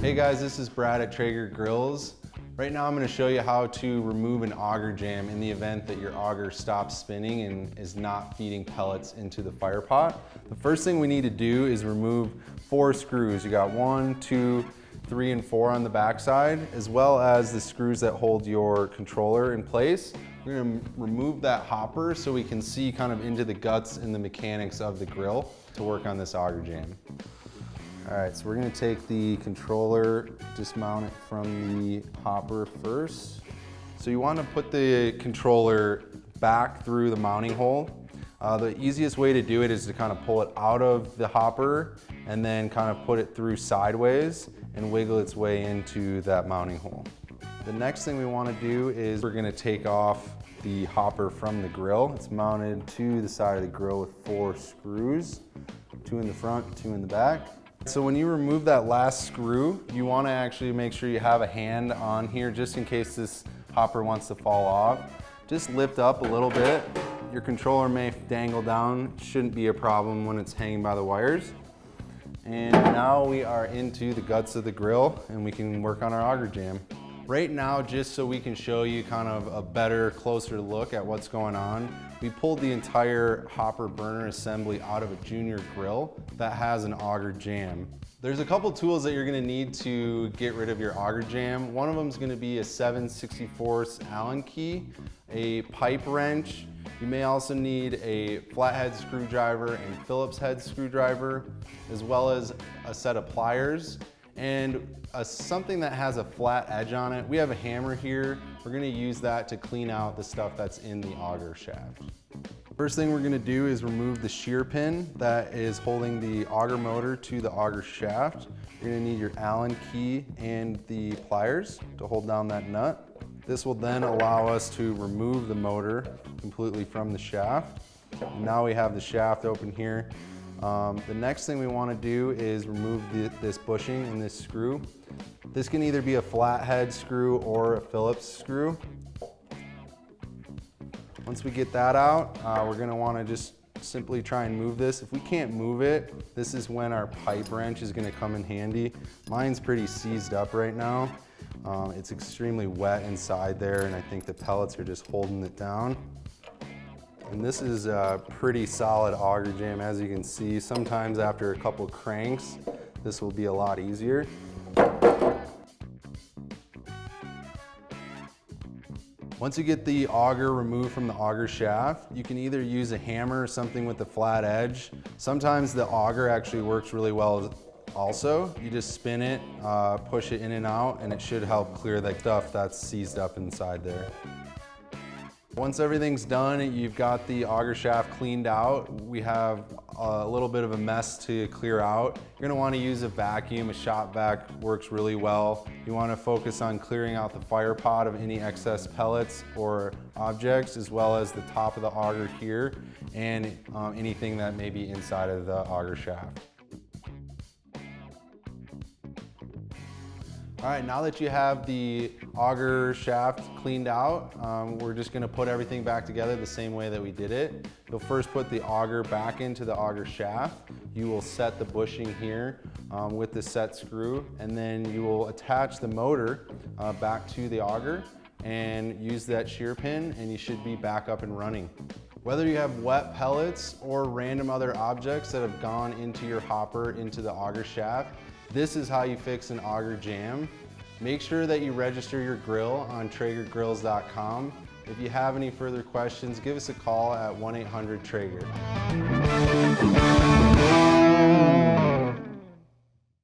Hey guys, this is Brad at Traeger Grills. Right now I'm going to show you how to remove an auger jam in the event that your auger stops spinning and is not feeding pellets into the fire pot. The first thing we need to do is remove 4 screws. You got 1, 2, 3, and 4 on the back side, as well as the screws that hold your controller in place. We're going to remove that hopper so we can see kind of into the guts and the mechanics of the grill to work on this auger jam. All right, so we're gonna take the controller, dismount it from the hopper first. So you wanna put the controller back through the mounting hole. The easiest way to do it is to kind of pull it out of the hopper and then kind of put it through sideways and wiggle its way into that mounting hole. The next thing we wanna do is we're gonna take off the hopper from the grill. It's mounted to the side of the grill with 4 screws, 2 in the front, 2 in the back. So when you remove that last screw, you want to actually make sure you have a hand on here just in case this hopper wants to fall off. Just lift up a little bit. Your controller may dangle down. Shouldn't be a problem when it's hanging by the wires. And now we are into the guts of the grill and we can work on our auger jam. Right now, just so we can show you kind of a better, closer look at what's going on, we pulled the entire hopper burner assembly out of a junior grill that has an auger jam. There's a couple tools that you're gonna need to get rid of your auger jam. One of them is gonna be a 7/64 Allen key, a pipe wrench. You may also need a flathead screwdriver and Phillips head screwdriver, as well as a set of pliers and something that has a flat edge on it. We have a hammer here. We're gonna use that to clean out the stuff that's in the auger shaft. First thing we're gonna do is remove the shear pin that is holding the auger motor to the auger shaft. You're gonna need your Allen key and the pliers to hold down that nut. This will then allow us to remove the motor completely from the shaft. And now we have the shaft open here. The next thing we want to do is remove this bushing and this screw. This can either be a flathead screw or a Phillips screw. Once we get that out, we're going to want to just simply try and move this. If we can't move it, this is when our pipe wrench is going to come in handy. Mine's pretty seized up right now. It's extremely wet inside there, and I think the pellets are just holding it down. And this is a pretty solid auger jam, as you can see. Sometimes after a couple cranks, this will be a lot easier. Once you get the auger removed from the auger shaft, you can either use a hammer or something with a flat edge. Sometimes the auger actually works really well also. You just spin it, push it in and out, and it should help clear the stuff that's seized up inside there. Once everything's done, you've got the auger shaft cleaned out. We have a little bit of a mess to clear out. You're gonna wanna use a vacuum. A shop vac works really well. You wanna focus on clearing out the fire pot of any excess pellets or objects, as well as the top of the auger here, and anything that may be inside of the auger shaft. All right, now that you have the auger shaft cleaned out, we're just gonna put everything back together the same way that we did it. You'll first put the auger back into the auger shaft. You will set the bushing here with the set screw, and then you will attach the motor back to the auger and use that shear pin, and you should be back up and running. Whether you have wet pellets or random other objects that have gone into your hopper into the auger shaft, this is how you fix an auger jam. Make sure that you register your grill on TraegerGrills.com. If you have any further questions, give us a call at 1-800-TRAEGER.